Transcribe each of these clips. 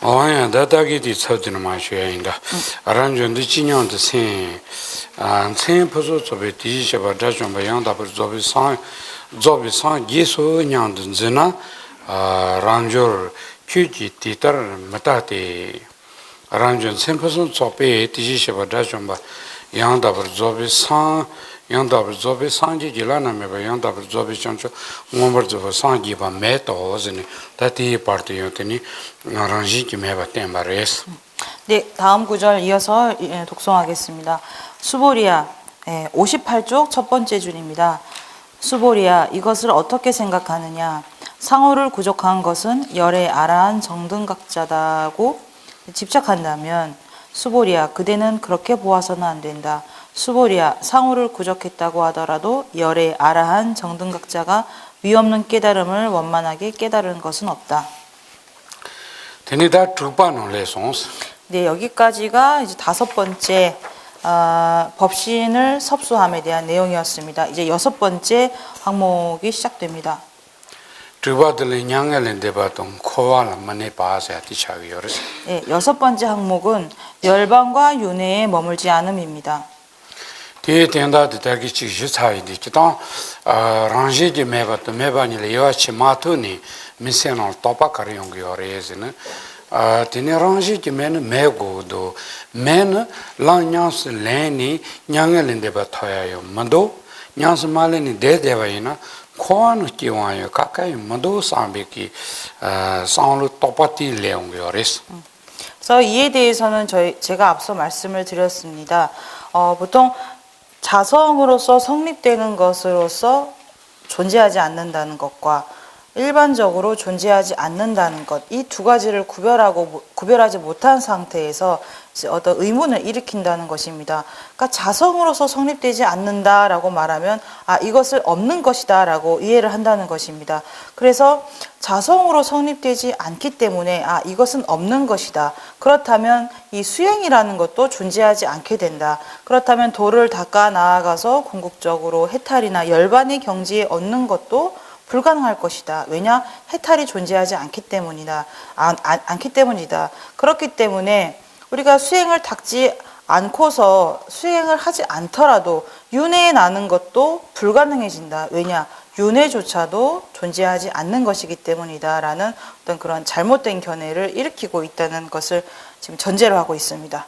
어야 다다기디 처드는 마셔야인다. 아란전도 진영도 생 포조 접에 디시바 다좀 바양다 접이 상 예소 냥든 지나 란저 큐지 티터 마타티 아란전 생포소 접에 디시바 다좀 바양다 접이 상 양다버 접이 상지 질라나메 바양다 접이 chancho ngomber zoba sangi ba meto ozini 다티 파티요테니 나란지 김해바 템바레스. 네, 다음 구절 이어서 독송하겠습니다. 수보리아 58쪽 첫 번째 줄입니다. 수보리아 이것을 어떻게 생각하느냐? 상호를 구족한 것은 열의 아라한 정등각자다고 집착한다면 수보리아 그대는 그렇게 보아서는 안 된다. 수보리아 상호를 구족했다고 하더라도 열의 아라한 정등각자가 위없는 깨달음을 원만하게 깨달은 것은 없다. 네, 여기까지가 이제 다섯 번째 법신을 섭수함에 대한 내용이었습니다. 이제 여섯 번째 항목이 시작됩니다. 네, 여섯 번째 항목은 열반과 윤회에 머물지 않음입니다. 뒤에 된다도 되게 지시 차이디 기타 랑제지 매바도 매바니를 여치 마토니 미세노 토파카리 용기어레즈는 티네 랑제지 매는 매고도 매는 랑냐스 레니 냥엘인데 바타야요 만도 냥스 말레니 데데바이나 코아노 키와요 가까이 만도 삼베키 상로 토파티 레용기어레스. 그래서 이에 대해서는 제가 앞서 말씀을 드렸습니다. 보통 자성으로서 성립되는 것으로서 존재하지 않는다는 것과 일반적으로 존재하지 않는다는 것, 이 두 가지를 구별하지 못한 상태에서 어떤 의문을 일으킨다는 것입니다. 그러니까 자성으로서 성립되지 않는다라고 말하면 이것을 없는 것이다라고 이해를 한다는 것입니다. 그래서 자성으로 성립되지 않기 때문에 이것은 없는 것이다. 그렇다면 이 수행이라는 것도 존재하지 않게 된다. 그렇다면 도를 닦아 나아가서 궁극적으로 해탈이나 열반의 경지에 얻는 것도 불가능할 것이다. 왜냐? 해탈이 존재하지 않기 때문이다. 그렇기 때문에 우리가 수행을 닦지 않고서 수행을 하지 않더라도 윤회에 나는 것도 불가능해진다. 왜냐? 윤회조차도 존재하지 않는 것이기 때문이다. 라는 어떤 그런 잘못된 견해를 일으키고 있다는 것을 지금 전제로 하고 있습니다.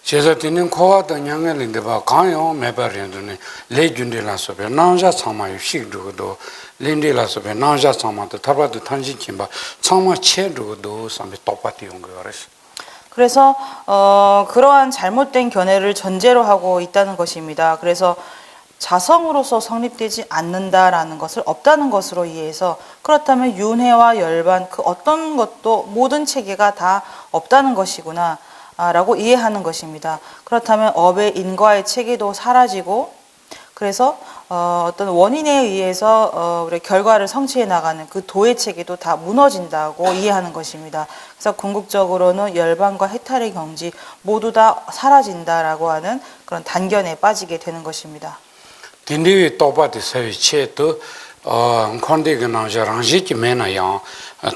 제가 듣는 코와도 양엘인데 봐 가요 매버린도네 레준데라서베 나자 참마유 식도도 린데라서베 나자 참마도 타바도 탄진kim바 참마 체도도 삼베 똑같이 온 거라서. 그래서 그러한 잘못된 견해를 전제로 하고 있다는 것입니다. 그래서 자성으로서 성립되지 않는다라는 것을 없다는 것으로 이해해서 그렇다면 윤회와 열반 그 어떤 것도 모든 체계가 다 없다는 것이구나 라고 이해하는 것입니다. 그렇다면 업의 인과의 체계도 사라지고 그래서 어떤 원인에 의해서 우리 결과를 성취해 나가는 그 도의 체계도 다 무너진다고 이해하는 것입니다. 그래서 궁극적으로는 열반과 해탈의 경지 모두 다 사라진다라고 하는 그런 단견에 빠지게 되는 것입니다. 딘디위 또바디 세위체도 콘데가 나자랑지기 매나야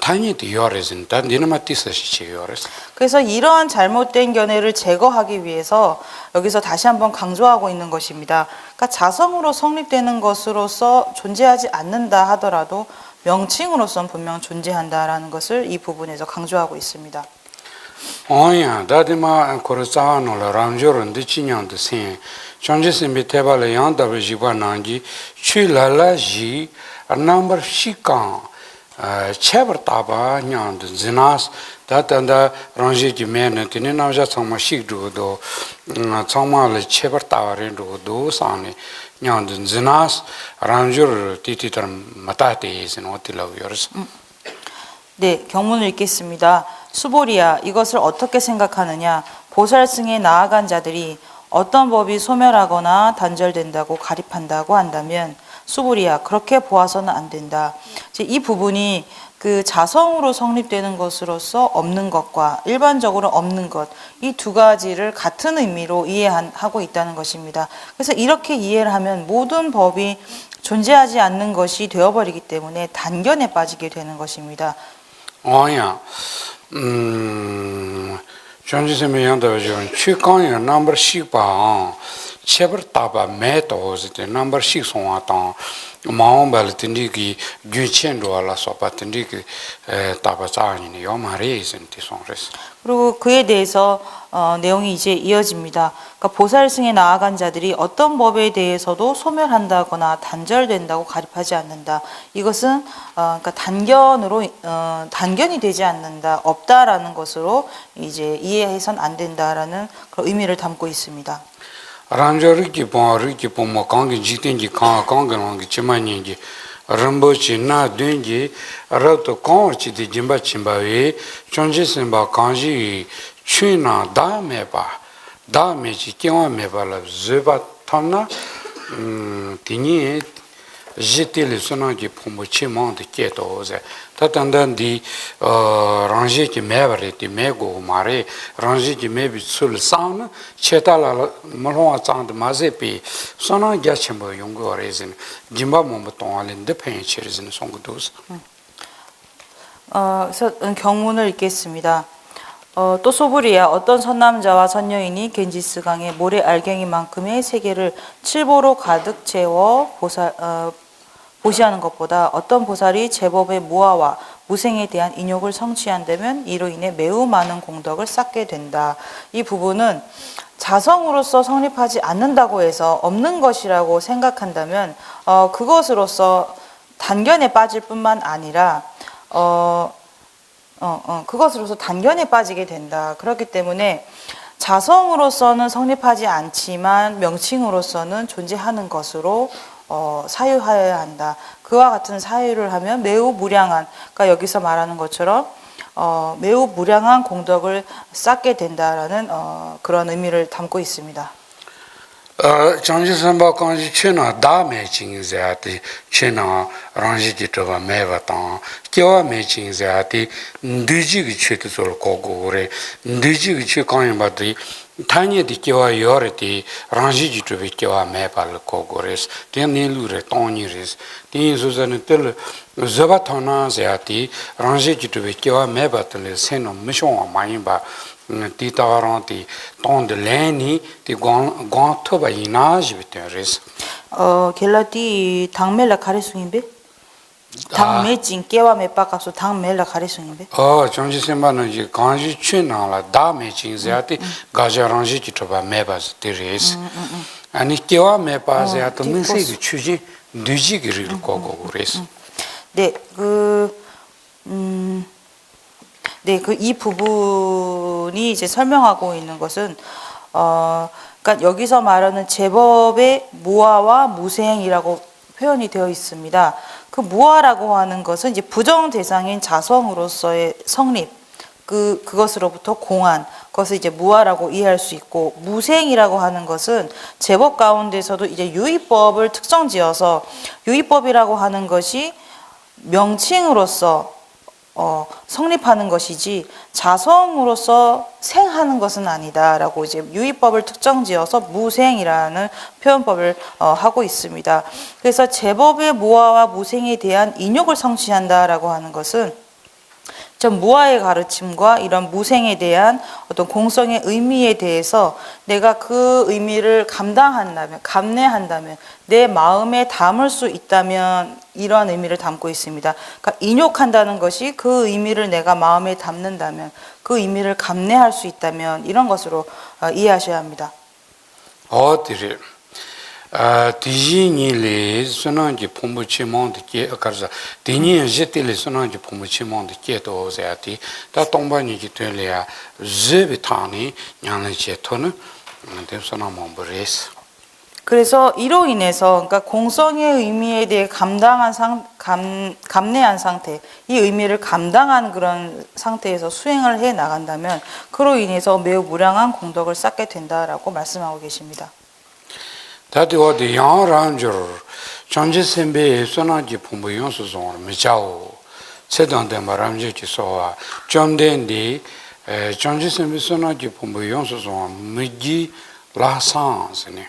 타니도 요레진 단디나마티스시 요레스. 그래서 이러한 잘못된 견해를 제거하기 위해서 여기서 다시 한번 강조하고 있는 것입니다. 그러니까 자성으로 성립되는 것으로서 존재하지 않는다 하더라도 명칭으로서는 분명 존재한다라는 것을 이 부분에서 강조하고 있습니다. 어야 다디마 코르사노라 람조런데 치냥데 신 전제심비 테발에 양다베 지바난지 취랄라지 넘버 시간 체버타바 냥데 지나스 다탄다 랑지지 메네 티네 나자 참마 식두도 참마레 체버타와렌도 사네 냥데 지나스 랑조르 티티터 마타테이스는 어til라우여스. 네, 경문을 읽겠습니다. 수보리아 이것을 어떻게 생각하느냐? 보살승에 나아간 자들이 어떤 법이 소멸하거나 단절된다고 가립한다고 한다면 수보리아 그렇게 보아서는 안 된다. 이 부분이 그 자성으로 성립되는 것으로서 없는 것과 일반적으로 없는 것 이 두 가지를 같은 의미로 이해하고 있다는 것입니다. 그래서 이렇게 이해를 하면 모든 법이 존재하지 않는 것이 되어버리기 때문에 단견에 빠지게 되는 것입니다. 어야 전지세면 양다죠. 최강의 넘버 10바 체버 따바 메토즈 때 넘버 10 송아당 마음발 tindi기 규첸도알라 소파 tindi기 따바자니 요마레이센티 송레스. 그리고 그에 대해서 내용이 이제 이어집니다. 그러니까 보살승에 나아간 자들이 어떤 법에 대해서도 소멸한다거나 단절된다고 가립하지 않는다. 이것은 그러니까 단견이 되지 않는다, 없다라는 것으로 이제 이해해선 안 된다라는 그런 의미를 담고 있습니다. 란저르기 뭐 강기 지텐기 강강강기 치마니기 람보치나 된기 라도 강치디 짐바 침바에 전지선바 강지 취나 다메바 다메지 깨와메발라 즈바 탐나 디니 제텔 소나기 포모치만데 깨도제 타탄단디 랑제기 메바레티 메고 마레 랑제기 메비 술산 체탈라 말로아 찬데 마제피 소나 갸침보 용고레진 짐바 몸부동알인데 펜치르진 송고도스 그래서 경문을 읽겠습니다. 또 소불이야 어떤 선남자와 선여인이 겐지스강의 모래 알갱이만큼의 세계를 칠보로 가득 채워 보시하는 것보다 어떤 보살이 제법의 무아와 무생에 대한 인욕을 성취한다면 이로 인해 매우 많은 공덕을 쌓게 된다. 이 부분은 자성으로서 성립하지 않는다고 해서 없는 것이라고 생각한다면 그것으로서 단견에 빠질 뿐만 아니라 그것으로서 단견에 빠지게 된다. 그렇기 때문에 자성으로서는 성립하지 않지만 명칭으로서는 존재하는 것으로 사유하여야 한다. 그와 같은 사유를 하면 매우 무량한, 그러니까 여기서 말하는 것처럼 매우 무량한 공덕을 쌓게 된다라는 그런 의미를 담고 있습니다. 장지선바 강지 취나 다메칭자티 취나 랑지기 저바 메바당 겨와 메칭자티 느지기 취도를 고고래 느지기 취강임바디 타니디 겨와 요르티 랑지기 저비 겨와 메발 고고레스 텐닐루레 토니레스 딘수자는 텔 자바타나자티 랑지기 저비 겨와 메바틀 세노 미숑 마임바 티타랑티 돈데 레니 티 광토바 이나지 비테레스 겔라티 당멜라 가레숭인데 당메진 깨와 메빠가서 당멜라 가레숭인데 정지선바는 이제 강지 취나라 다메칭자티 가자랑지 기토바 메바스 테레스 아니 깨와 메바자도 민세기 추지 느지기를 고고레스 네, 이 부분이 이제 설명하고 있는 것은, 그러니까 여기서 말하는 제법의 무아와 무생이라고 표현이 되어 있습니다. 그 무아라고 하는 것은 이제 부정 대상인 자성으로서의 성립, 그것으로부터 공한, 그것을 이제 무아라고 이해할 수 있고, 무생이라고 하는 것은 제법 가운데서도 이제 유의법을 특정지어서 유의법이라고 하는 것이 명칭으로서 성립하는 것이지 자성으로서 생하는 것은 아니다라고 이제 유의법을 특정지어서 무생이라는 표현법을 하고 있습니다. 그래서 제법의 무아와 무생에 대한 인욕을 성취한다라고 하는 것은 전 무아의 가르침과 이런 무생에 대한 어떤 공성의 의미에 대해서 내가 그 의미를 감당한다면, 감내한다면, 내 마음에 담을 수 있다면 이러한 의미를 담고 있습니다. 그러니까 인욕한다는 것이 그 의미를 내가 마음에 담는다면, 그 의미를 감내할 수 있다면 이런 것으로 이해하셔야 합니다. 어디를 디지니레 소나기 폼부치몬데 게 아까서 디니 제텔레 소나기 폼부치몬데 게도 오세아티 다 동반이기 되려야 제비타니 냐는제 토는 대소나 몬브레스 그래서 이로 인해서 그러니까 공성의 의미에 대해 감내한 상태, 이 의미를 감당한 그런 상태에서 수행을 해 나간다면 그로 인해서 매우 무량한 공덕을 쌓게 된다라고 말씀하고 계십니다. 다들 어디 양란저 전지선배 소나기 폼부 용수송 미자오 세단데 말함지기 소와 점된디 전지선배 소나기 폼부 용수송 미기 라산스네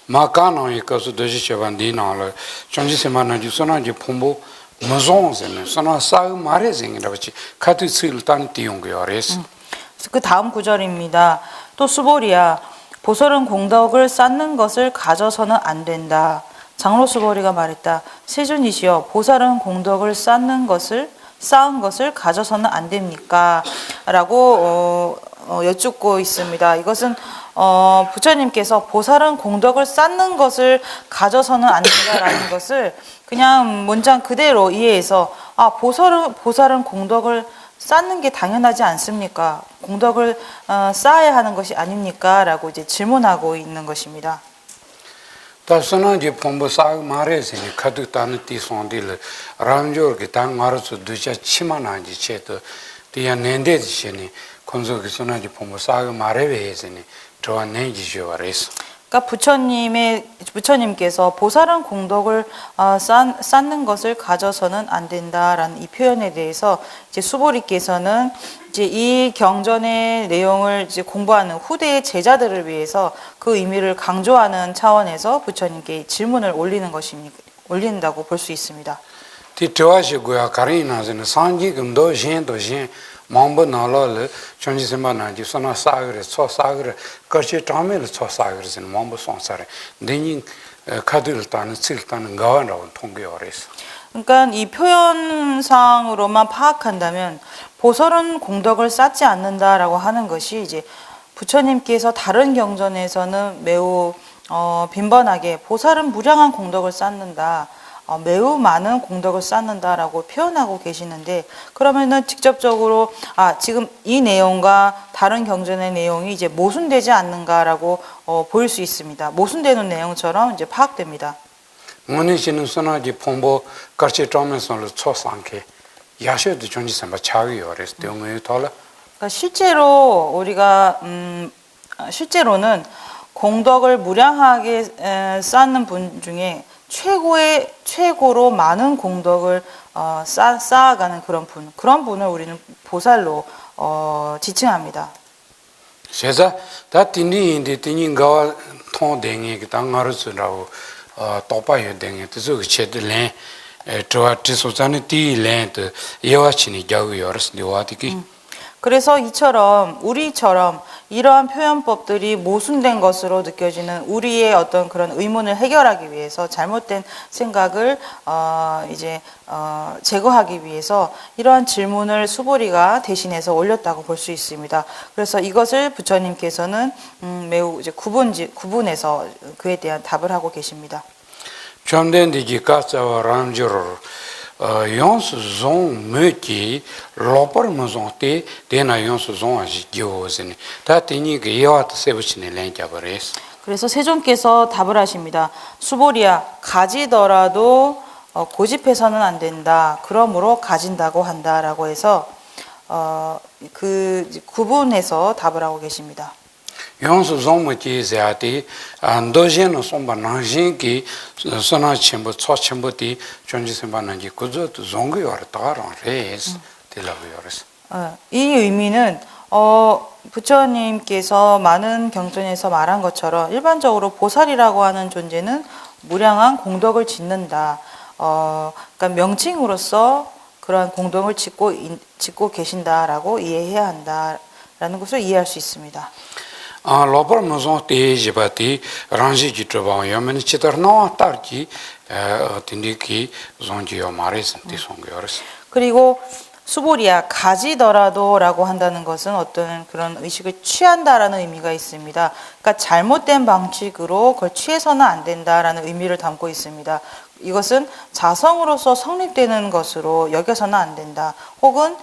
마카노이 거스 도지체반디나로 전지선만나지 소나기 폼부 무송세는 선아 싸우 말해 생이라지 카드 쓰일 딴 띠용거래스. 그 다음 구절입니다. 또 수보리야, 보설은 공덕을 쌓는 것을 가져서는 안 된다. 장로 수보리가 말했다. 세존이시여, 보살은 공덕을 쌓은 것을 가져서는 안 됩니까? 라고 여쭙고 있습니다. 이것은 부처님께서 보살은 공덕을 쌓는 것을 가져서는 안 된다라는 것을 그냥 문장 그대로 이해해서 보살은 공덕을 쌓는 게 당연하지 않습니까? 공덕을 쌓아야 하는 것이 아닙니까? 라고 이제 질문하고 있는 것입니다. 다스나 이제 본부 싸우 말해서니 카드 따는 띠송딜 람조르게 당 말아서 두자 치만한지 제도 뒤에 낸데지니 건조기서나 이제 본부 싸우 말해서니 저 내지죠 그래서. 그러니까 부처님께서 보살은 공덕을 쌓는 것을 가져서는 안 된다라는 이 표현에 대해서 이제 수보리께서는 이제 이 경전의 내용을 이제 공부하는 후대의 제자들을 위해서 그 의미를 강조하는 차원에서 부처님께 질문을 올린다고 볼 수 있습니다. 뒤트와시고야 가리나서는 상기금도 신도신 망보 나라를 전지선만한지 선아 사그레 초 사그레 거치 담을 초 사그레는 망보 손사래 내니 카드를 따는 쓸따는 가와라고 통계어레서. 그러니까 이 표현상으로만 파악한다면 보설은 공덕을 쌓지 않는다라고 하는 것이 이제 부처님께서 다른 경전에서는 매우 빈번하게 보살은 무량한 공덕을 쌓는다. 매우 많은 공덕을 쌓는다라고 표현하고 계시는데 그러면은 직접적으로 지금 이 내용과 다른 경전의 내용이 이제 모순되지 않는가라고 보일 수 있습니다. 모순되는 내용처럼 이제 파악됩니다. 오늘씨는 선아지 본보 같이 점에서는 초상케 야셔도 전지선바 차위요 그래서 대응을 돌아. 그러니까 실제로 우리가 실제로는 공덕을 무량하게 쌓는 분 중에 최고로 많은 공덕을 쌓아가는 그런 분을 우리는 보살로 지칭합니다. 그래서 다 띠니인데 띠니가 통댕이 당하르스라고 똑바요 댕이 그래서 제들래 저 지소자는 띠랜드 예와치니 겨우여스 네와디기. 그래서 우리처럼 이러한 표현법들이 모순된 것으로 느껴지는 우리의 어떤 그런 의문을 해결하기 위해서 잘못된 생각을 제거하기 위해서 이러한 질문을 수보리가 대신해서 올렸다고 볼 수 있습니다. 그래서 이것을 부처님께서는 매우 이제 구분해서 그에 대한 답을 하고 계십니다. 점된디기 가짜와 람주로 용수 종 메기 로퍼무종 때 되나 용수 종 아시 교스니 다 되니까 예와트 세부치네 랭자버레스. 그래서 세존께서 답을 하십니다. 수보리야, 가지더라도 고집해서는 안 된다. 그러므로 가진다고 한다라고 해서 그 구분해서 답을 하고 계십니다. 용수 종무지 자티 안도제는 손바나신기 선아 첨부 초첨부디 전지선반한지 그저도 종교를 따라랑 레스 들라고요레스. 이 의미는 부처님께서 많은 경전에서 말한 것처럼 일반적으로 보살이라고 하는 존재는 무량한 공덕을 짓는다. 그러니까 명칭으로서 그러한 공덕을 짓고 계신다라고 이해해야 한다라는 것을 이해할 수 있습니다. 로퍼무종 때 지바티 란지기 트바요 야면 치터나 따르기 딘디기 종지요 마레스 티송겨레스. 그리고 수보리야, 가지더라도라고 한다는 것은 어떤 그런 의식을 취한다라는 의미가 있습니다. 그러니까 잘못된 방식으로 그걸 취해서는 안 된다라는 의미를 담고 있습니다. 이것은 자성으로서 성립되는 것으로 여겨서는 안 된다. 혹은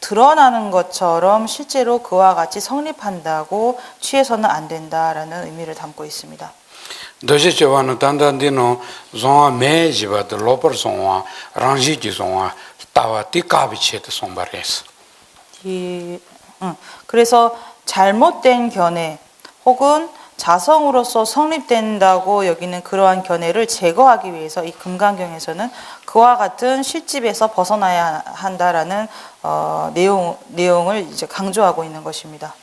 드러나는 것처럼 실제로 그와 같이 성립한다고 취해서는 안 된다라는 의미를 담고 있습니다. 도시체와는 단단디노 종아 매지바드 로퍼 종아 란지기 종아 따와 띠까비체드 송바레스. 그래서 잘못된 견해 혹은 자성으로서 성립된다고 여기는 그러한 견해를 제거하기 위해서 이 금강경에서는 그와 같은 실집에서 벗어나야 한다라는 내용을 이제 강조하고 있는 것입니다.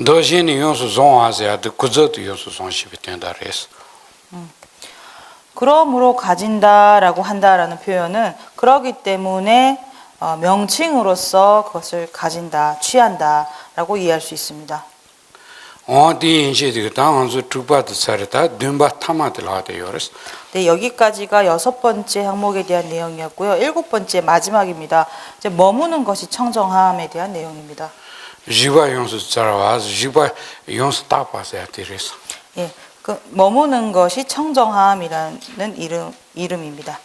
도시니 용수 종아세아드 구저도 용수 종시비 된다레스. 그러므로 가진다라고 한다라는 표현은 그러기 때문에 명칭으로서 그것을 가진다, 취한다라고 이해할 수 있습니다. 어디 인시디가 당한서 두바드 사르다 듬바 타마들 하대요레스. 네, 여기까지가 6번째 항목에 대한 내용이었고요. 7번째 마지막입니다. 이제 머무는 것이 청정함에 대한 내용입니다. 지바 용수 자라와서 지바 용수 따파세야 되레스. 예, 그 머무는 것이 청정함이라는 이름입니다.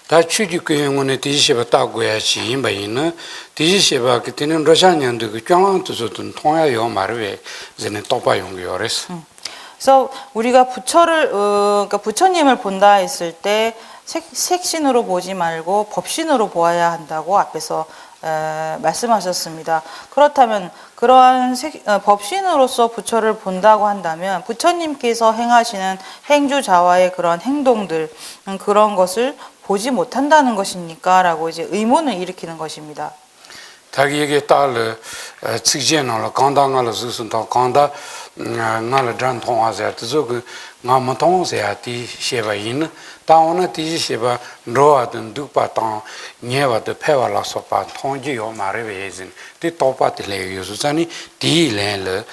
다 추지 교행원의 디시바 따고야지 인바이는 디시바 그때는 러시아년도 그 경랑도서든 통하여 말을 이제는 또바 용요레스. 그래서 우리가 그러니까 부처님을 본다 했을 때 색신으로 보지 말고 법신으로 보아야 한다고 앞에서 말씀하셨습니다. 그렇다면 그러한 법신으로서 부처를 본다고 한다면 부처님께서 행하시는 행주자와의 그런 행동들 그런 것을 보지 못한다는 것입니까? 라고 이제 의문을 일으키는 것입니다. 자기에게 딸을 직진하러 간다가를 쓰선다 간다 나를 전 통화자 그 나만 통화자 디 셰바인 다오나 디 셰바 로아든 두파탄 녀와드 페와라서 파 통지요 마르베진 디 토파틀레 요수자니 디레르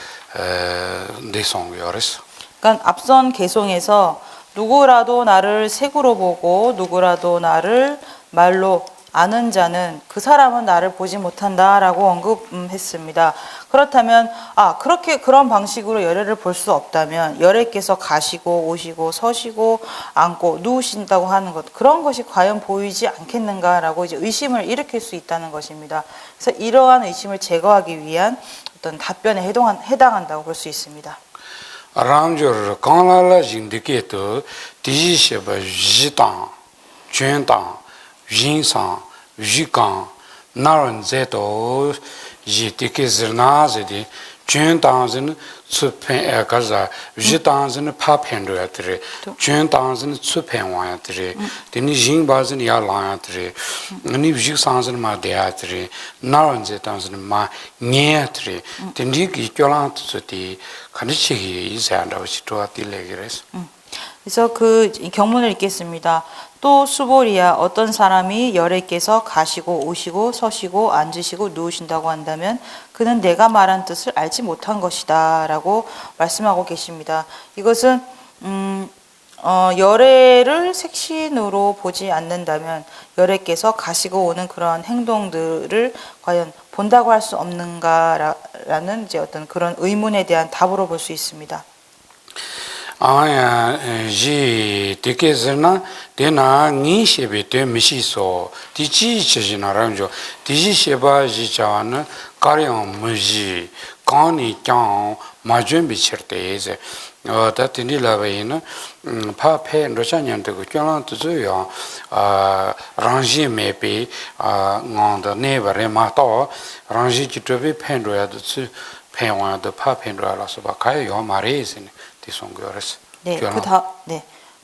데송요레스. 그러니까 앞선 개송에서 누구라도 나를 색으로 보고 누구라도 나를 말로 아는 자는 그 사람은 나를 보지 못한다라고 언급했습니다. 그렇다면 그렇게 그런 방식으로 열애를 볼 수 없다면 열애께서 가시고 오시고 서시고 앉고 누우신다고 하는 것 그런 것이 과연 보이지 않겠는가라고 이제 의심을 일으킬 수 있다는 것입니다. 그래서 이러한 의심을 제거하기 위한 어떤 답변에 해당한다고 볼 수 있습니다. 아람조르 강라라 진디케토 디지셰바 지당 전당 인상 위강 나른제도 이티케즈나제디 전당은 수펜 가자 위당은 파펜도야트리 전당은 수펜와야트리 데니 징바즈는 야라야트리 아니 위상은 마데야트리 나른제당은 마 녜트리 데니 기교란트스티 가르치기 이사한다고 시도하딜레그레스. 그래서 그 경문을 읽겠습니다. 또 수보리야 어떤 사람이 열애께서 가시고 오시고 서시고 앉으시고 누우신다고 한다면 그는 내가 말한 뜻을 알지 못한 것이다 라고 말씀하고 계십니다. 이것은 열애를 색신으로 보지 않는다면 열애께서 가시고 오는 그런 행동들을 과연 본다고 할 수 없는가라는 이제 어떤 그런 의문에 대한 답으로 볼 수 있습니다. 지 되게서나 되나 니셰베 되미시소 디지치지나랑죠 디지셰바지자는 가령 무지 간이 짱 마준비치르테제 다티니라베이나 파페 로샤년데 그 껴란도요 랑지 메페 응온다 네바레 마토 랑지 기토베 펜도야도 펜와도 파펜도라서 바카요 마레이스네 네,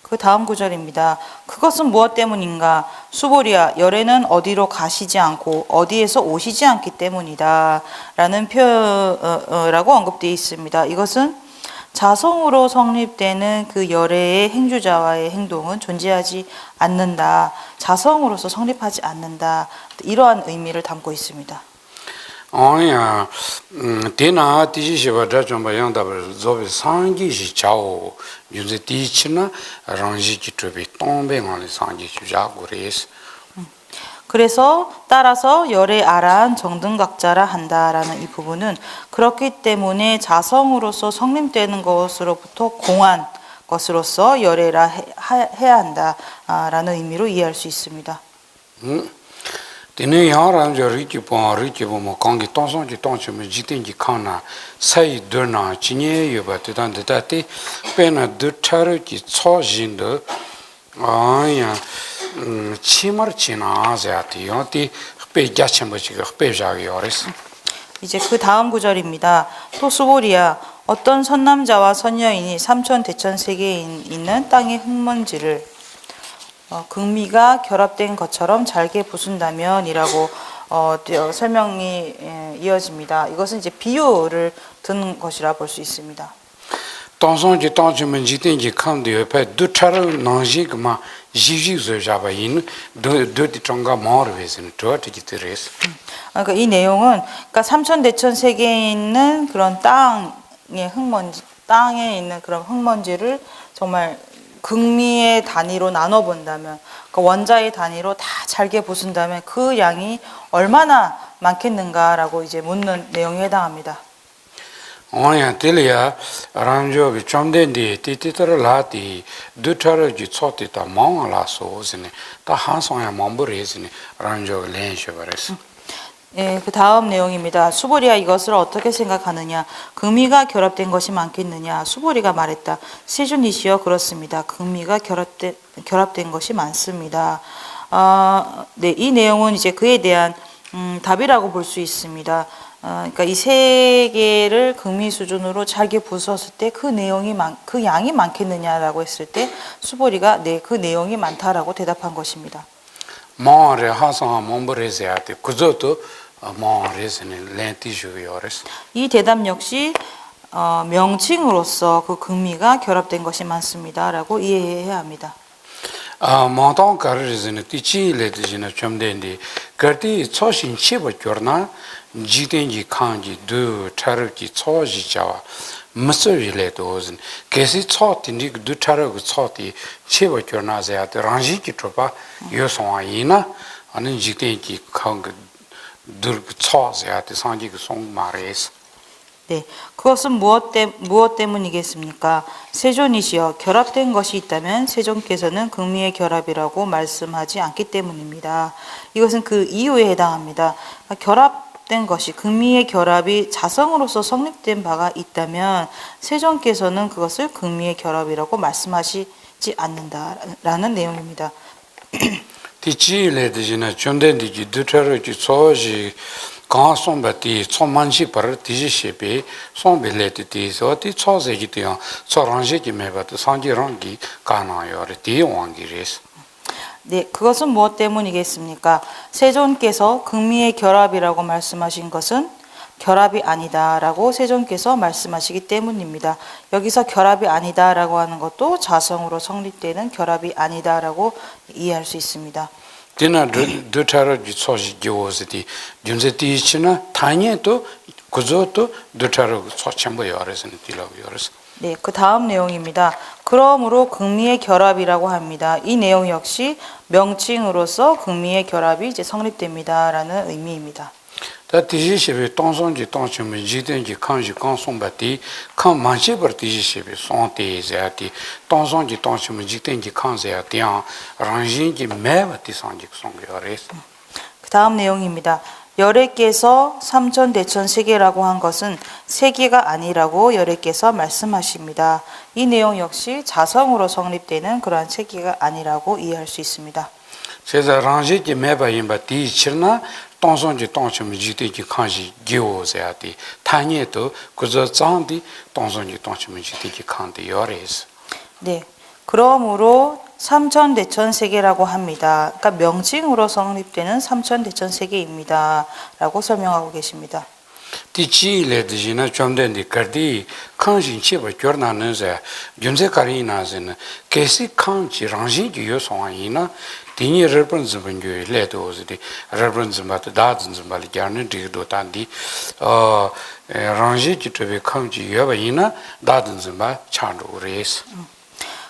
그 다음 구절입니다. 그것은 무엇 때문인가? 수보리야, 열애는 어디로 가시지 않고 어디에서 오시지 않기 때문이다. 라는 표현라고 언급되어 있습니다. 이것은 자성으로 성립되는 그 열애의 행주자와의 행동은 존재하지 않는다. 자성으로서 성립하지 않는다. 이러한 의미를 담고 있습니다. 대나 디시바 자존바 양다버 조비 상기시 자오 윤제 디치나 랑지기 트비 똥뱅안의 상기시 자고레스. 그래서 따라서 열애 아란 정등각자라 한다라는 이 부분은 그렇기 때문에 자성으로서 성립되는 것으로부터 공한 것으로서 열애라 해야 한다라는 의미로 이해할 수 있습니다. 데네 야란저 리키보 강기 동성지 동치면 지iten지 칸나 사이 드나 진예 여바트단 데다테 페나 드차르기 초진도 치마르치나 자티 요티 페자쳔버지가 페자기 요레스. 이제 그 다음 구절입니다. 또 수보리야 어떤 선남자와 선여인이 삼천 대천 세계에 있는 땅의 흙먼지를 극미가 결합된 것처럼 잘게 부순다면이라고 설명이 이어집니다. 이것은 이제 비유를 든 것이라 볼 수 있습니다. 당선지 당주면 지된지 칸데 옆에 두차를 나지 그마 지지서 잡아인 도디 정가 마르베스는 도티기 드레스. 그러니까 이 내용은 그러니까 삼천대천 세계에 있는 그런 땅의 흙먼지, 땅에 있는 그런 흙먼지를 정말 극미의 단위로 나눠 본다면, 그 원자의 단위로 다 잘게 부순다면 그 양이 얼마나 많겠는가라고 이제 묻는 내용에 해당합니다. 오야 텔이야 란조비 좀된디 티티터를 라티 두차르지 초티다 망라소스네 다 한송야 맘부레스네 란조 렌셔버레스. 예, 그 다음 내용입니다. 수보리야 이것을 어떻게 생각하느냐? 금이가 결합된 것이 많겠느냐? 수보리가 말했다. 세존이시여 그렇습니다. 금이가 결합된 것이 많습니다. 네, 이 내용은 이제 그에 대한 답이라고 볼 수 있습니다. 그러니까 이 세 개를 금이 수준으로 잘게 부쉈을 때 그 양이 많겠느냐라고 했을 때 수보리가 네, 그 내용이 많다라고 대답한 것입니다. 마레 하상 맘부레스야테 그저도 마레스네 렌티주요레스. 이 대답 역시 명칭으로서 그 금미가 결합된 것이 많습니다라고 이해해야 합니다. 마당 가르즈네 티치레드지네 좀된디 거티 초신 치버 겨나 지된지 칸지 두 차르기 초지자와 무서위레도즈 계시 초티니 두 차르기 초티 치버 겨나자야 랑지기 tropa 요송아이나 아니 지된지 칸그 두 초자야 상지기 송마레스. 네, 그것은 무엇 때문이겠습니까? 세존이시여 결합된 것이 있다면 세존께서는 금미의 결합이라고 말씀하지 않기 때문입니다. 이것은 그 이유에 해당합니다. 결합된 것이 금미의 결합이 자성으로서 성립된 바가 있다면 세존께서는 그것을 금미의 결합이라고 말씀하시지 않는다라는 내용입니다. 티치레드지네 좀된디 두 차르기 초지 강송바티 초만시 바르 티지시베 송벨레티 소티 초세기티야 소랑시기 메바트 상지랑기 가나요레 디왕기레스. 네, 그것은 무엇 때문이겠습니까? 세존께서 금미의 결합이라고 말씀하신 것은 결합이 아니다라고 세존께서 말씀하시기 때문입니다. 여기서 결합이 아니다라고 하는 것도 자성으로 성립되는 결합이 아니다라고 이해할 수 있습니다. 디나 두차르지 초지 교스디 준세티치나 타니에도 그저도 두차르 초첨부 요레스는 딜라고 요레스. 네, 그 다음 내용입니다. 그러므로 극미의 결합이라고 합니다. 이 내용 역시 명칭으로서 극미의 결합이 이제 성립됩니다라는 의미입니다. 다 티지시베 동송지 동치면 지된지 칸지 칸송바티 칸 만시버 티지시베 송테자티 동송지 동치면 지된지 칸자티야 랑진지 메바티 상지 송겨레스. 그 다음 내용입니다. 열애께서 삼천대천 세계라고 한 것은 세계가 아니라고 열애께서 말씀하십니다. 이 내용 역시 자성으로 성립되는 그러한 세계가 아니라고 이해할 수 있습니다. 제자 랑진지 메바임바 티치나 동송지 동치면 지된지 칸지 기오자티 타니에도 그저 장디 동송지 동치면 지된지 칸데 요레스. 네, 그러므로 삼천대천 세계라고 합니다. 그러니까 명칭으로 성립되는 삼천대천 세계입니다. 라고 설명하고 계십니다. 티치레드지나 좀된디 카디 칸신 치버 겨나는자 윤세카리나즈는 계시 칸지 랑진지 요송아이나 디니 레퍼런스분교 레도즈디 레퍼런스마트 다든즈말 갸는 디도탄디 랑진지 트베 칸지 여바이나 다든즈마 찬로레스.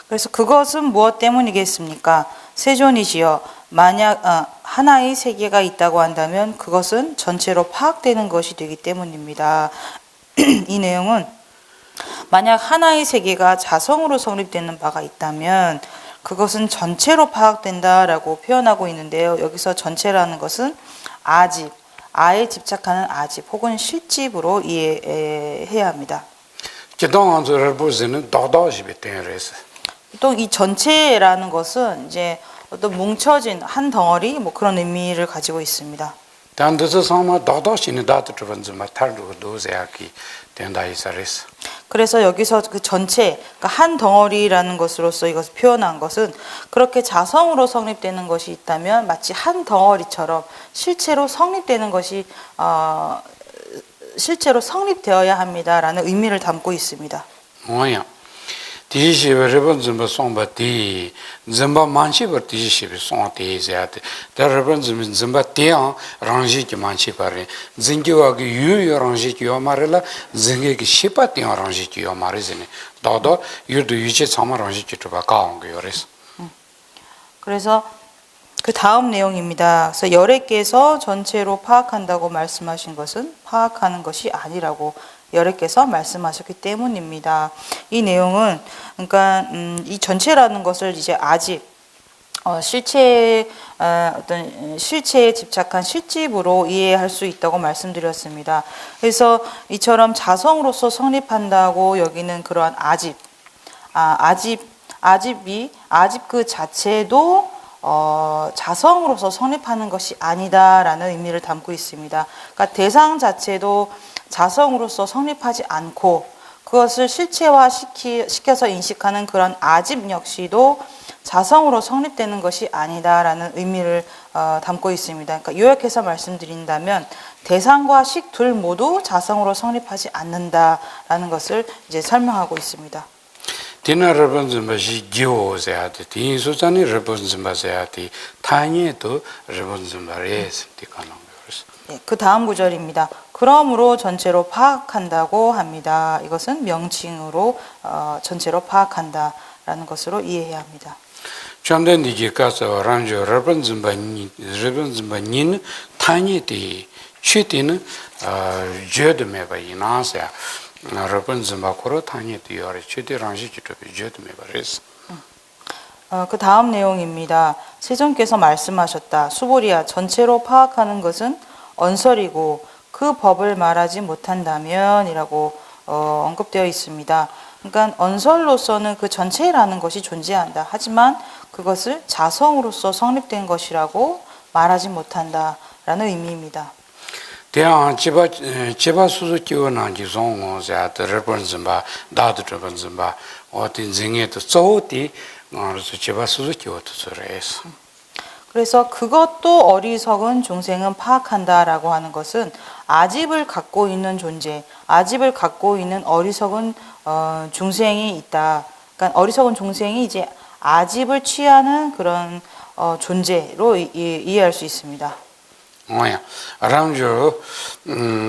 그래서 그것은 무엇 때문이겠습니까? 세존이시여 만약 하나의 세계가 있다고 한다면 그것은 전체로 파악되는 것이 되기 때문입니다. 이 내용은 만약 하나의 세계가 자성으로 성립되는 바가 있다면 그것은 전체로 파악된다라고 표현하고 있는데요. 여기서 전체라는 것은 아집, 아에 집착하는 아집 혹은 실집으로 이해해야 합니다. 제동안저를 보시는 다다시베 텐레스. 또 이 전체라는 것은 이제 어떤 뭉쳐진 한 덩어리 뭐 그런 의미를 가지고 있습니다. 단도서 상마 다다시는 다트트번즈마 탈도 도세야키 된다이사레스. 그래서 여기서 그 전체, 그러니까 한 덩어리라는 것으로서 이것을 표현한 것은 그렇게 자성으로 성립되는 것이 있다면 마치 한 덩어리처럼 실체로 성립되는 것이 실제로 성립되어야 합니다라는 의미를 담고 있습니다. 뭐야? 디시베 레번 좀 송바티 점바 만치버 디시베 송테자데 다르번 좀 점바티야 랑지기 만치바레 징기와기 유유 랑지기 요마레라 징게기 시파티 랑지기 요마레즈네 더더 유도 유체 참아 랑지기 좀 가온 거요레스 그래서 그 다음 내용입니다. 그래서 열애께서 전체로 파악한다고 말씀하신 것은 파악하는 것이 아니라고 열애께서 말씀하셨기 때문입니다. 이 내용은 그러니까 이 전체라는 것을 이제 아집 어떤 실체에 집착한 실집으로 이해할 수 있다고 말씀드렸습니다. 그래서 이처럼 자성으로서 성립한다고 여기는 그러한 아집 그 자체도 자성으로서 성립하는 것이 아니다라는 의미를 담고 있습니다. 그러니까 대상 자체도 자성으로서 성립하지 않고 그것을 실체화시켜서 인식하는 그런 아집 역시도 자성으로 성립되는 것이 아니다라는 의미를 담고 있습니다. 그러니까 요약해서 말씀드린다면 대상과 식 둘 모두 자성으로 성립하지 않는다라는 것을 이제 설명하고 있습니다. 디나 레번즈마시 기오자데 디소자니 레번즈마자데 타니에도 레번즈마레스 디카노 그 다음 구절입니다. 그러므로 전체로 파악한다고 합니다. 이것은 명칭으로 전체로 파악한다라는 것으로 이해해야 합니다. 점된디기 가서 란조 레번즈마닌 타니데 취티는 제드메바 이나사 레번즈마코로 타니데 요레 취티 란지 기토비 제드메바 레스 그 다음 내용입니다. 세존께서 말씀하셨다. 수보리야 전체로 파악하는 것은 언설이고 그 법을 말하지 못한다면 이라고 언급되어 있습니다. 그러니까 언설로서는 그 전체라는 것이 존재한다. 하지만 그것을 자성으로서 성립된 것이라고 말하지 못한다라는 의미입니다. 대한 지바 수수기원한지 송원자들 레번즈마 다드 레번즈마 어떤 증에도 쪼디 그래서 지바 수수기원도 소레스 그래서 그것도 어리석은 중생은 파악한다라고 하는 것은 아집을 갖고 있는 존재, 아집을 갖고 있는 어리석은 중생이 있다. 그러니까 어리석은 중생이 이제 아집을 취하는 그런 존재로 이해할 수 있습니다. 뭐야? 아람조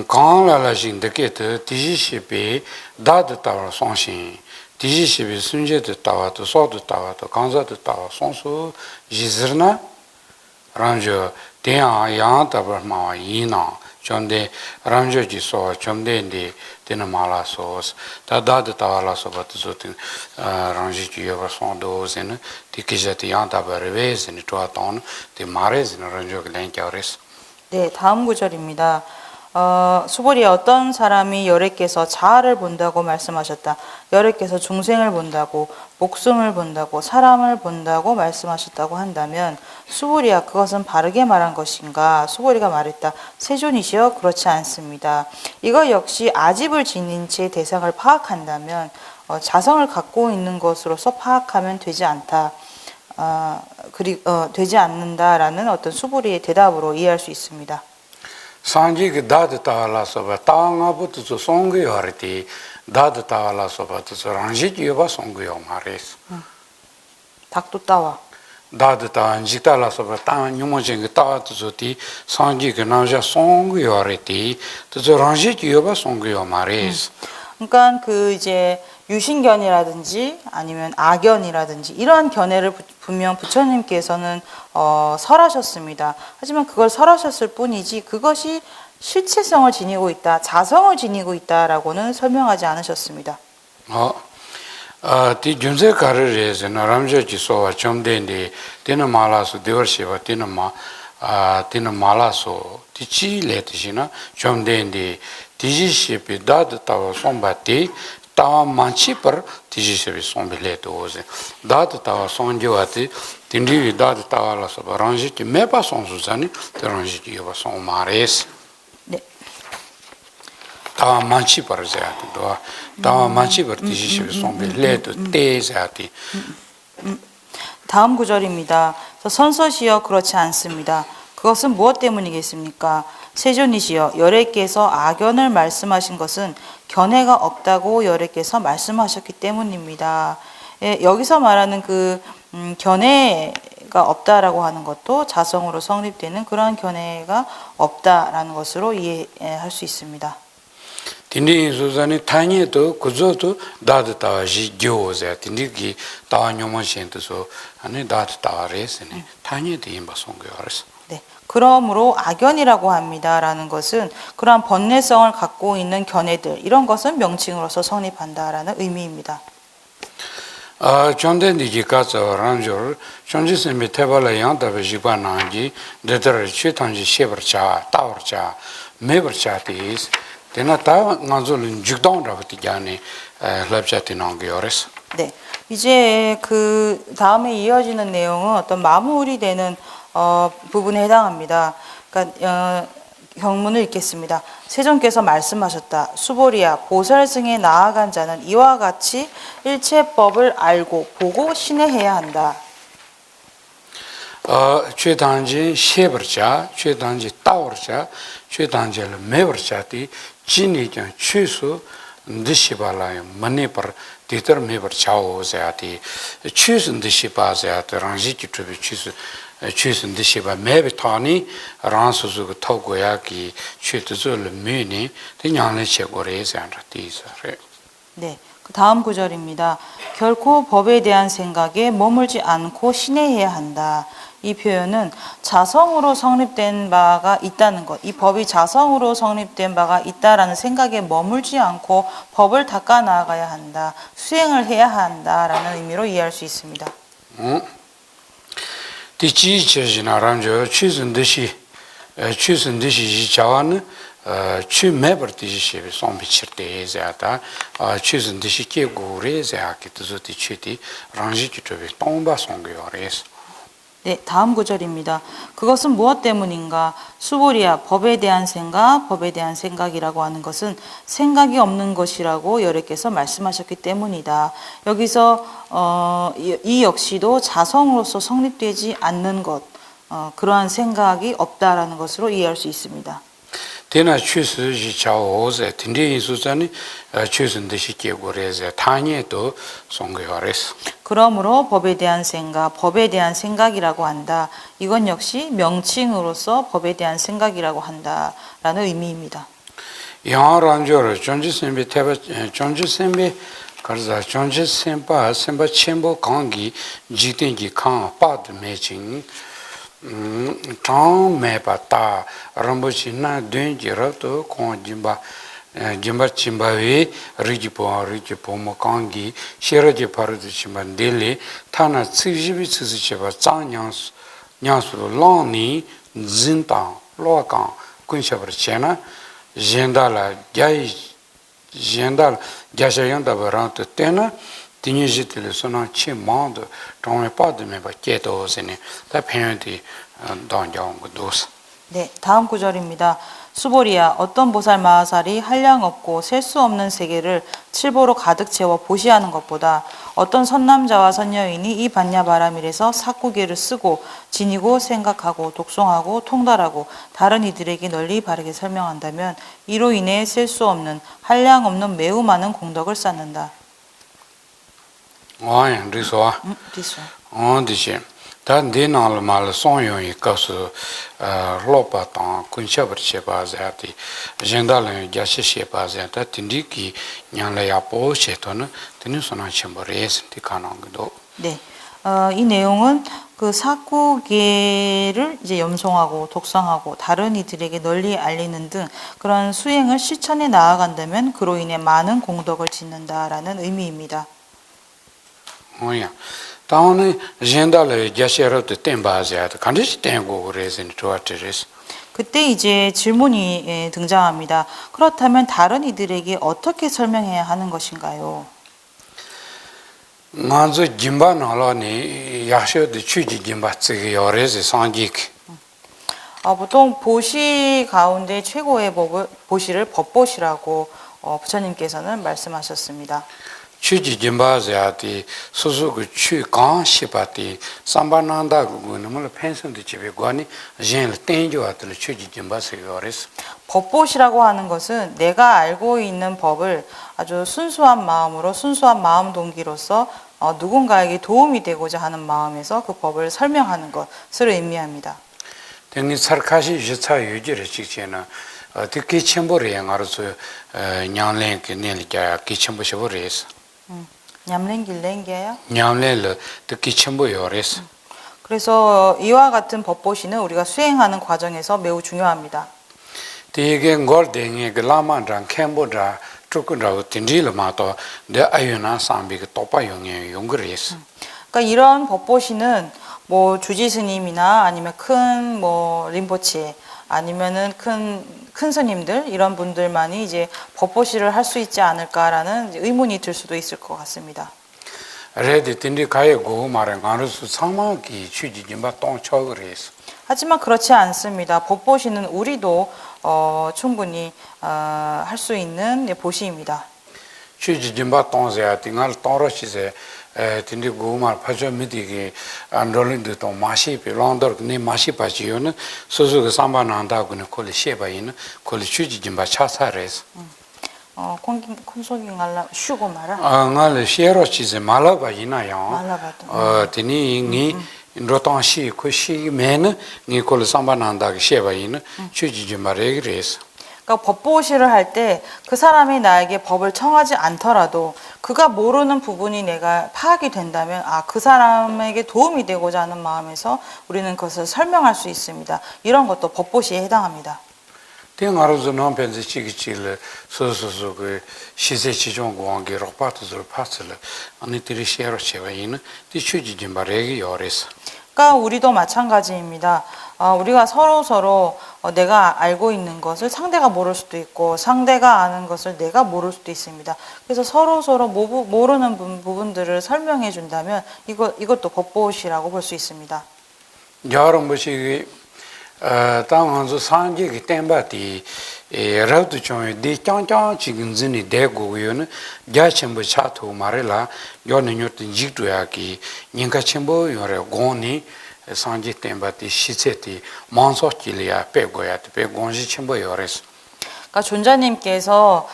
강라라신데케트 디시시비 다드 타와 송신 디시시비 순제드 타와도 소드 타와도 강자드 타와 송수 지즈르나 란조 대야 야타버마 이나 전데 란조지소 점데인데 되는 말아소스 다다드 타와라서 버트소tin 란지지여 son도스는 디키자티 야타버베스니 토아톤 디 마레스는 란조 글랭캬레스 네, 다음 구절입니다. 수보리에 어떤 사람이 열애께서 자아를 본다고 말씀하셨다. 열애께서 중생을 본다고, 목숨을 본다고, 사람을 본다고 말씀하셨다고 한다면 수보리야 그것은 바르게 말한 것인가? 수보리가 말했다. 세존이시여 그렇지 않습니다. 이거 역시 아집을 지닌 채 대상을 파악한다면 자성을 갖고 있는 것으로서 파악하면 되지 않다. 되지 않는다라는 어떤 수보리의 대답으로 이해할 수 있습니다. 산지가 다드 타라서바 땅아부터 송교하르티 다드 타라서바도 란지지여바 송교 마레스 닭도 따와 다드 타안지타라서바 땅 유모쟁이 따와도티 산지가 나자 송교하르티 또 란지지여바 송교 마레스 그러니까 그 이제 유신견이라든지 아니면 악견이라든지 이러한 견해를 분명 부처님께서는 설하셨습니다. 하지만 그걸 설하셨을 뿐이지 그것이 실체성을 지니고 있다, 자성을 지니고 있다라고는 설명하지 않으셨습니다. 디 준세 가르레스 나람저지 소와 점데인데 되는 말아서 되어시바 되는 말아서 디치레트시나 점데인데 디지시피 다드 타와 송바티 tawa manchi par tiji sebi sombe le doze dad tawa sonjoati tindi dad tawa la so rangi ki me pas son zani rangi ki va son mares tawa manchi par zati do tawa manchi par tiji sebi sombe le do te zati 다음 구절입니다. 선서시여 그렇지 않습니다. 그것은 무엇 때문이겠습니까? 세존이시여 열애께서 악견을 말씀하신 것은 견해가 없다고 열애께서 말씀하셨기 때문입니다. 예, 여기서 말하는 그 견해가 없다라고 하는 것도 자성으로 성립되는 그러한 견해가 없다라는 것으로 이해할 수 있습니다. 딘디 소자니 타니도 그저도 다드 타와지 교자 딘디기 타와뇨마신도서 아니 다드 타와레스네 타니도 임바 송교하르스. 네. 그러므로 악연이라고 합니다라는 것은 그러한 번뇌성을 갖고 있는 견해들 이런 것은 명칭으로서 성립한다라는 의미입니다. 전된디기 가서 란절 전지스미 테발라 양다베 지바나기 데더르 치탄지 셰버차 타워차 메버차티스 데나타 간졸은 죽동라고 티가네 랍차티 나오게요레스. 네. 이제 그 다음에 이어지는 내용은 어떤 마무리되는 부분에 해당합니다. 그러니까 경문을 읽겠습니다. 세존께서 말씀하셨다. 수보리야, 보살승에 나아간 자는 이와 같이 일체법을 알고 보고 신뢰해야 한다. 최단지 셰버차, 최단지 따워차, 최단지를 메버차티 진이견 취수 드시발라요. 머니퍼 디터 메버차오자티 취수 드시바자티 랑지키 투비 취수 취수 드시바 메베타니 랑수수 토고야기 취투줄 미니 대냥의 최고레산라티서레. 네. 그 다음 구절입니다. 결코 법에 대한 생각에 머물지 않고 신뢰해야 한다. 이 표현은 자성으로 성립된 바가 있다는 것, 이 법이 자성으로 성립된 바가 있다라는 생각에 머물지 않고 법을 닦아 나아가야 한다, 수행을 해야 한다라는 의미로 이해할 수 있습니다. 디치체지나란저 취순듯이 자와는 취매버티시 송비치르테자다 취순듯이 깨고레자기도지 취디 랑지키토베 똥바 송교레스. 네, 다음 구절입니다. 그것은 무엇 때문인가? 수보리야, 법에 대한 생각이라고 하는 것은 생각이 없는 것이라고 여러께서 말씀하셨기 때문이다. 여기서 이 역시도 자성으로서 성립되지 않는 것, 그러한 생각이 없다라는 것으로 이해할 수 있습니다. 테나 취수지 자오제 틴디 수자니 취순듯이 깨고레자 타니에도 송교레스. 그러므로 법에 대한 생각이라고 한다. 이건 역시 명칭으로서 법에 대한 생각이라고 한다라는 의미입니다. 양란저를 전지선비 태바 전지선비 가르자 전지선바 선바 첨보 강기 지dengi 강 빠드 매칭 매바타 람보치나 된지라도 공진바 짐바침바위 리지포 모강기 시라지 파르지만 델리 타나 츠지비 츠지체바 짱냥스 냥스로 랑니 진타 로강 군샤버체나 젠달라 젠달 바란트 테나 디니지틀 소나 치만도 정말 빠드메바 깨도세네 다 페인티 donjong도스. 네, 다음 구절입니다. 수보리야, 어떤 보살 마하살이 한량 없고 셀 수 없는 세계를 칠보로 가득 채워 보시하는 것보다 어떤 선남자와 선여인이 이 반야바라밀에서 사쿠기를 쓰고 지니고 생각하고 독송하고 통달하고 다른 이들에게 널리 바르게 설명한다면 이로 인해 셀 수 없는 한량 없는 매우 많은 공덕을 쌓는다. 리소아. 리소. 디시. 단디나를 말 송용이 가서 로바탄 군샤버체바자티 젠달은 야시시바자타 틴디기 냥라야포 셰토는 드니소나 쳔버레스 티카나고도. 네. 이 내용은 그 사구계를 이제 염송하고 독성하고 다른 이들에게 널리 알리는 등 그런 수행을 실천해 나아간다면 그로 인해 많은 공덕을 짓는다라는 의미입니다. 다음에 젠달의 야시르트 템바자트 간디시 템고 그래서는 좋아트레스. 그때 이제 질문이 등장합니다. 그렇다면 다른 이들에게 어떻게 설명해야 하는 것인가요? 먼저 김바나라니 야시르트 취지 김바츠게 요레스 상직. 보통 보시 가운데 최고의 보시를 법보시라고 부처님께서는 말씀하셨습니다. 취지 김바자티 소소그 취강 시바티 삼바난다 그거는 펜션도 집에 관이 젠을 땡겨왔들 취지 김바세요레스. 법보시라고 하는 것은 내가 알고 있는 법을 아주 순수한 마음으로 순수한 마음 동기로서 누군가에게 도움이 되고자 하는 마음에서 그 법을 설명하는 것을 의미합니다. 등이 sarkashi yitsa yujiri chikchena 특히 첨부를 알아서 냥랭 내리자 기첨부 셔버리스 냠랭길랭게요. 냥랭을 특히 첨부 요레스 그래서 이와 같은 법보시는 우리가 수행하는 과정에서 매우 중요합니다. 되게 걸댕이 그 라만랑 캠보다 조금라고 딘딜마도 내 아유나 삼비가 똑바 용해 용거리스 그러니까 이런 법보시는 뭐 주지 스님이나 아니면 큰 뭐 림보체 아니면은 큰 스님들 이런 분들만이 이제 법보시를 할 수 있지 않을까라는 의문이 들 수도 있을 것 같습니다. 레디 딘디 가에 고 말은 가르스 상마기 취지진바 똥쳐그레스 하지만 그렇지 않습니다. 법보시는 우리도 충분히 할 수 있는 보시입니다. 취지진바 똥세야 띵알 똥러시세 딘디 고말 파저 미디게 안롤린드 또 마시 빌런더 네 마시 바지요는 소소가 상반한다고는 콜리 셰바이는 콜리 취지진바 차사레스 콘소기 갈라 쉬고 말아. ngal shero chise malaba ina ya 말라봐도. tini ni rotan shi ko shi men ni kol sambananda ge sheba ina chuji jumare gres 그러니까 법보시를 할 때 그 사람이 나에게 법을 청하지 않더라도 그가 모르는 부분이 내가 파악이 된다면 그 사람에게 도움이 되고자 하는 마음에서 우리는 그것을 설명할 수 있습니다. 이런 것도 법보시에 해당합니다. 땡아로즈 nompen지 치기칠 소소소 그 시세 지종 공항게 로파트들 파슬 아니 들이 shero cheba ina 티 chuji jumare ge yores 그러니까 우리도 마찬가지입니다. 우리가 서로 내가 알고 있는 것을 상대가 모를 수도 있고 상대가 아는 것을 내가 모를 수도 있습니다. 그래서 서로 모르는 부분들을 설명해 준다면 이것도 법보시라고 볼 수 있습니다. 여러 것이 당한서 산지기 템바티 라우드 좀 디짱짱 지금 진이 대고요는 야첨부 차토 말이라 요는 요든 직도야기 닌가 첨부 요래 고니 산지 템바티 시세티 만소킬이야 빼고야 빼고지 첨부 요래스 그러니까 존자님께서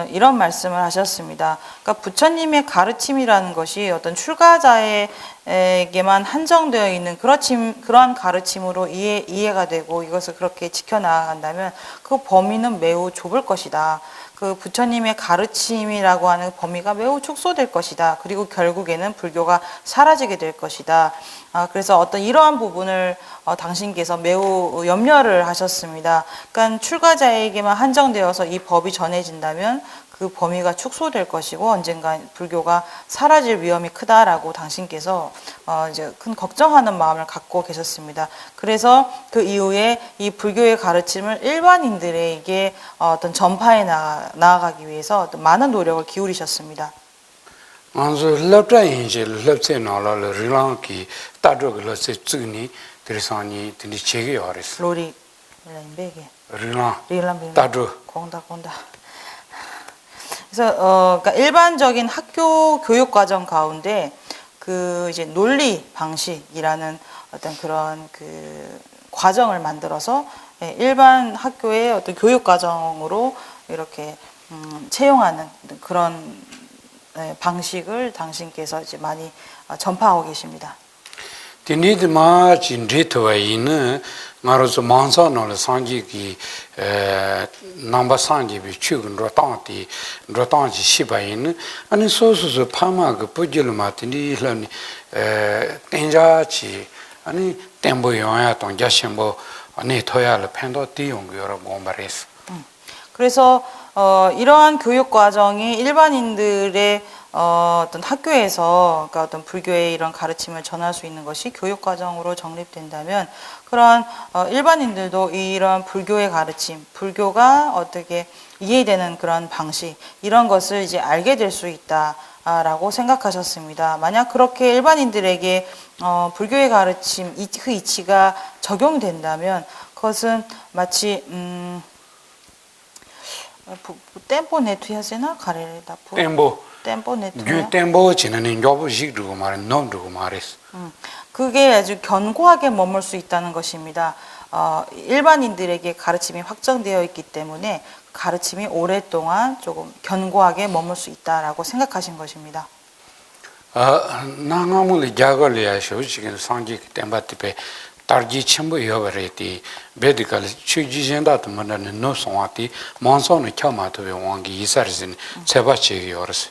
이런 말씀을 하셨습니다. 그러니까 부처님의 가르침이라는 것이 어떤 출가자에게만 한정되어 있는 그러한 가르침으로 이해가 되고 이것을 그렇게 지켜나간다면 그 범위는 매우 좁을 것이다. 그 부처님의 가르침이라고 하는 범위가 매우 축소될 것이다. 그리고 결국에는 불교가 사라지게 될 것이다. 그래서 어떤 이러한 부분을 당신께서 매우 염려를 하셨습니다. 그러니까 출가자에게만 한정되어서 이 법이 전해진다면 그 범위가 축소될 것이고 언젠가 불교가 사라질 위험이 크다라고 당신께서 이제 큰 걱정하는 마음을 갖고 계셨습니다. 그래서 그 이후에 이 불교의 가르침을 일반인들에게 어떤 전파해 나아가기 위해서 어떤 많은 노력을 기울이셨습니다. 먼저 럽자인지 럽세나라 릴랑기 따르글세 쯔니 드리산이 드니 제게 어레스 로리 렘베게 릴랑 따르 공다 그래서 그러니까 일반적인 학교 교육 과정 가운데 그 이제 논리 방식이라는 어떤 그런 그 과정을 만들어서 일반 학교의 어떤 교육 과정으로 이렇게 채용하는 그런 방식을 당신께서 이제 많이 전파하고 계십니다. 디니드마 진리토와이는 마로서 만사노를 상지기 넘버 상지비 추근 로탄지 시바이는 아니 소소소 파마가 부질마티니 흘니 텐자치 아니 템보요야 동자심보 아니 토야를 팬도 띠용거라 공바레스 그래서 이러한 교육 과정이 일반인들의 어떤 학교에서 그러니까 어떤 불교의 이런 가르침을 전할 수 있는 것이 교육 과정으로 정립된다면 그런 일반인들도 이런 불교의 가르침, 불교가 어떻게 이해되는 그런 방식 이런 것을 이제 알게 될 수 있다라고 생각하셨습니다. 만약 그렇게 일반인들에게 불교의 가르침 그 이치가 적용된다면 그것은 마치 템포 네트야세나 가레레다 템포 네트 템포 지나는 여부식도 말 nom도 말했어. 그게 아주 견고하게 머물 수 있다는 것입니다. 일반인들에게 가르침이 확정되어 있기 때문에 가르침이 오랫동안 조금 견고하게 머물 수 있다라고 생각하신 것입니다. 나가물이 자갈이야 쇼지긴 상지 템바티페 targi chimbo yobareti bedikal chujijendat manane no sonati monson kyamato wangi isar진 제바치 yors.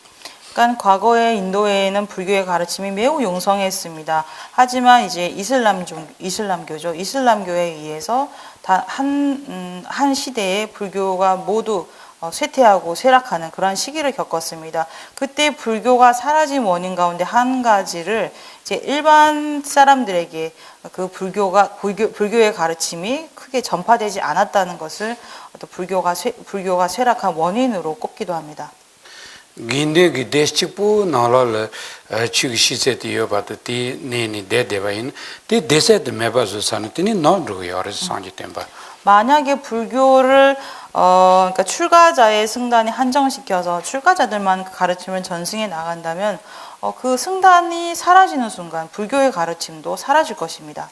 그러니까 과거에 인도에는 불교의 가르침이 매우 용성했습니다. 하지만 이제 이슬람교죠. 이슬람교에 의해서 한 시대에 불교가 모두 쇠퇴하고 쇠락하는 그런 시기를 겪었습니다. 그때 불교가 사라진 원인 가운데 한 가지를 이제 일반 사람들에게 그 불교의 가르침이 크게 전파되지 않았다는 것을 또 불교가 쇠락한 원인으로 꼽기도 합니다. 긴데기 데스치부 나랄 치기시세티 요바티 네니 데데바인 데 데세드 메바즈산티니 노르고 요르스 상지템바. 만약에 불교를 그러니까 출가자의 승단이 한정시켜서 출가자들만 그 가르침을 전승해 나간다면 그 승단이 사라지는 순간 불교의 가르침도 사라질 것입니다.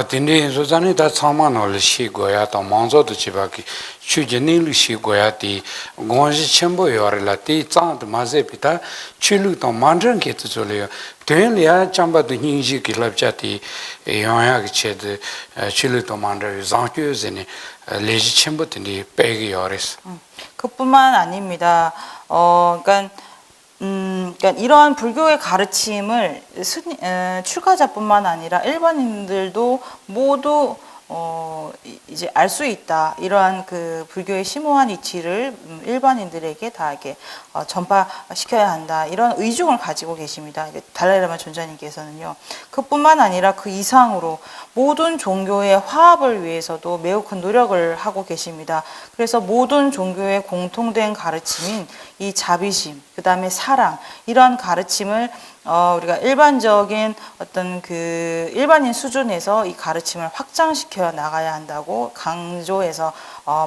딘데 소자니 다 참만을 시고야 또 먼저도 지바기 추제니를 시고야티 고지 첨보 요르라티 짱도 마제피타 출루도 만전게 뜻을요 되려 참바도 닝지 길랍자티 영향이 체드 출루도 만저 장교즈니 레지 첨보든지 빼기 요레스 그뿐만 아닙니다. 그러니까 이러한 불교의 가르침을 출가자뿐만 아니라 일반인들도 모두 이제 알 수 있다. 이러한 그 불교의 심오한 이치를 일반인들에게 다 이렇게 전파시켜야 한다. 이런 의중을 가지고 계십니다. 달라이라마 존자님께서는요. 그뿐만 아니라 그 이상으로 모든 종교의 화합을 위해서도 매우 큰 노력을 하고 계십니다. 그래서 모든 종교의 공통된 가르침인 이 자비심, 그 다음에 사랑, 이러한 가르침을 우리가 일반적인 어떤 그 일반인 수준에서 이 가르침을 확장시켜 나가야 한다고 강조해서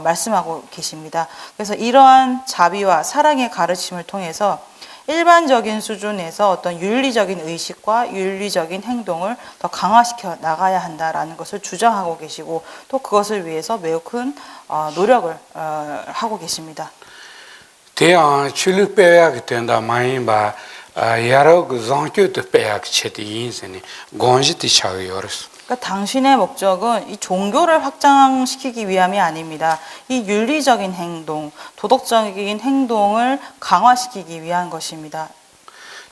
말씀하고 계십니다. 그래서 이러한 자비와 사랑의 가르침을 통해서 일반적인 수준에서 어떤 윤리적인 의식과 윤리적인 행동을 더 강화시켜 나가야 한다라는 것을 주장하고 계시고 또 그것을 위해서 매우 큰 노력을 하고 계십니다. 대양 출력 빼야 된다 마인바 여러 그 장교도 빼야 체디 인생이 곤지티 차요르스. 그러니까 당신의 목적은 이 종교를 확장시키기 위함이 아닙니다. 이 윤리적인 행동, 도덕적인 행동을 강화시키기 위한 것입니다.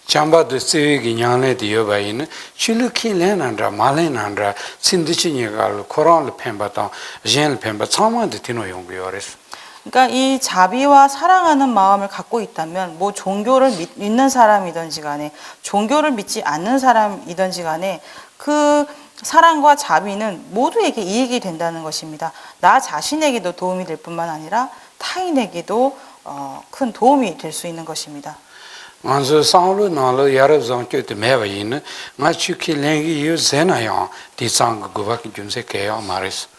잠바도 세기 냥내 디어바이는 출력이 레난다 말레난다 신디치니가 코란을 펜바다 젠을 펜바 참만데 티노 용비요레스. 그러니까 이 자비와 사랑하는 마음을 갖고 있다면 뭐 종교를 믿는 사람이든지 간에 종교를 믿지 않는 사람이든지 간에 그 사랑과 자비는 모두에게 이익이 된다는 것입니다. 나 자신에게도 도움이 될 뿐만 아니라 타인에게도 큰 도움이 될 수 있는 것입니다. 먼저 상로 나로 여러 장교도 매바이는 마치키 랭기 유세나요 디상 그거밖에 준세케요 말했어.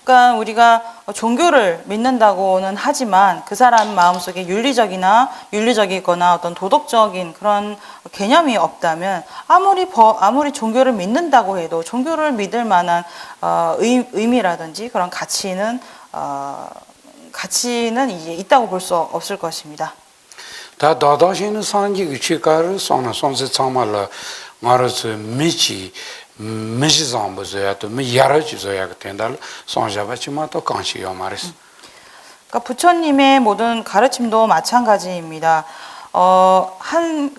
그러니까 우리가 종교를 믿는다고는 하지만 그 사람 마음속에 윤리적이거나 어떤 도덕적인 그런 개념이 없다면 아무리 종교를 믿는다고 해도 종교를 믿을 만한 의미라든지 그런 가치는 이제 있다고 볼 수 없을 것입니다. 다 다다시는 상지 기치가를 손세 참말로 말해서 미시zam보서야 또 미야라지서야 된달 손잡아치마 또 간시요 말했어. 그러니까 부처님의 모든 가르침도 마찬가지입니다.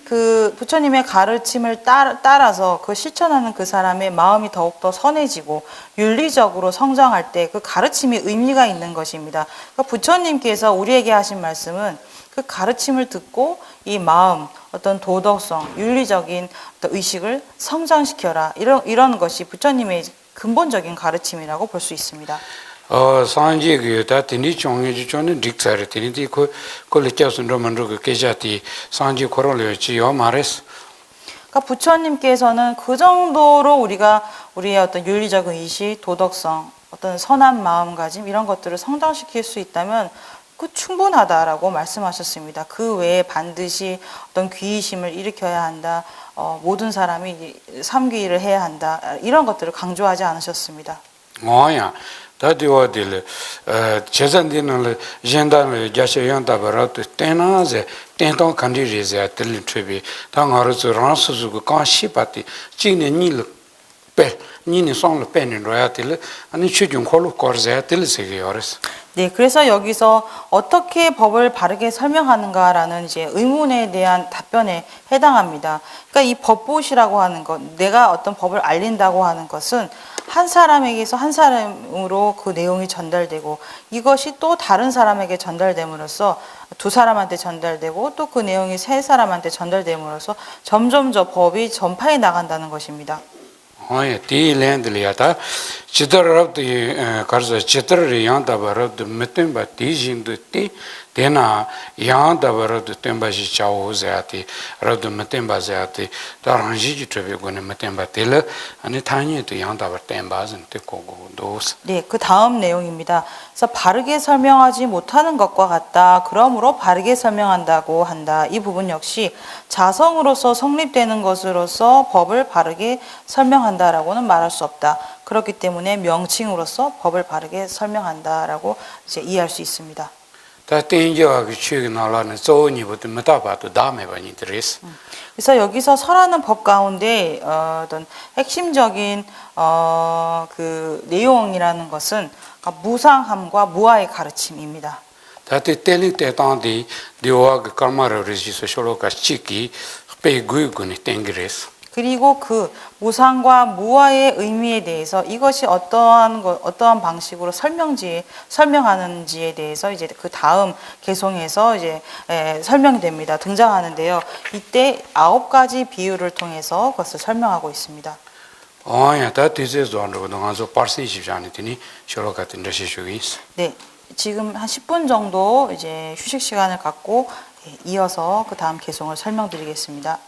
그 부처님의 가르침을 따라서 그 실천하는 그 사람의 마음이 더욱더 선해지고 윤리적으로 성장할 때 그 가르침이 의미가 있는 것입니다. 그러니까 부처님께서 우리에게 하신 말씀은 그 가르침을 듣고 이 마음, 어떤 도덕성, 윤리적인 어떤 의식을 성장시켜라. 이런 것이 부처님의 근본적인 가르침이라고 볼 수 있습니다. 산지기다 티니 종이지존은 딕사르 티니디 콜레캬순로만로 계자티 산지 코롤려지요 말했어. 그러니까 부처님께서는 그 정도로 우리의 어떤 윤리적 의식, 도덕성, 어떤 선한 마음가짐 이런 것들을 성장시킬 수 있다면 그 충분하다라고 말씀하셨습니다. 그 외에 반드시 어떤 귀의심을 일으켜야 한다. 모든 사람이 삼귀를 해야 한다. 이런 것들을 강조하지 않으셨습니다. 뭐야? 다디와딜 제잔디는 젠다는 야셔연다 버라도 때나제 땡동 간디리제 들리 트비 당하르즈 란스즈고 간시바티 찌네닐 벨 니니 송로 페닌 로야틸 아니 추중 콜로 거르제 들리세요레스. 네, 그래서 여기서 어떻게 법을 바르게 설명하는가라는 이제 의문에 대한 답변에 해당합니다. 그러니까 이 법보시라고 하는 것, 내가 어떤 법을 알린다고 하는 것은 한 사람에게서 한 사람으로 그 내용이 전달되고 이것이 또 다른 사람에게 전달됨으로써 두 사람한테 전달되고 또 그 내용이 세 사람한테 전달됨으로써 점점 저 법이 전파해 나간다는 것입니다. 티 랜들이야다 지더럽도 가르서 지더를 양다버럽도 메템바 디진도 티 데나 양다버럽도 템바시 차오자티 러도 메템바자티 다란지지 트베고네 메템바 텔 아니 타니도 양다버 템바진 테고고 도스. 네, 그 다음 내용입니다. 그래서 바르게 설명하지 못하는 것과 같다. 그러므로 바르게 설명한다고 한다. 이 부분 역시 자성으로서 성립되는 것으로서 법을 바르게 설명한다라고는 말할 수 없다. 그렇기 때문에 명칭으로서 법을 바르게 설명한다라고 이제 이해할 수 있습니다. 다 땡겨가 취기 나라는 조니부터 메타바도 다음에 바니 드레스. 그래서 여기서 설하는 법 가운데 어떤 핵심적인 그 내용이라는 것은 무상함과 무아의 가르침입니다. 다때 텔리 때단디 디오가 카마르 리지스 쇼로가 치기 페구이군이 땡그레스. 그리고 그 무상과 무아의 의미에 대해서 이것이 어떠한 방식으로 설명하는지에 대해서 이제 그 다음 개송에서 이제 설명됩니다. 등장하는데요. 이때 9가지 비유를 통해서 그것을 설명하고 있습니다. 야, 다 디제존으로 나가서 파르시지잖니 되니 쇼로 같은 데시슈기. 네. 지금 한 10분 정도 이제 휴식 시간을 갖고 이어서 그 다음 개송을 설명드리겠습니다.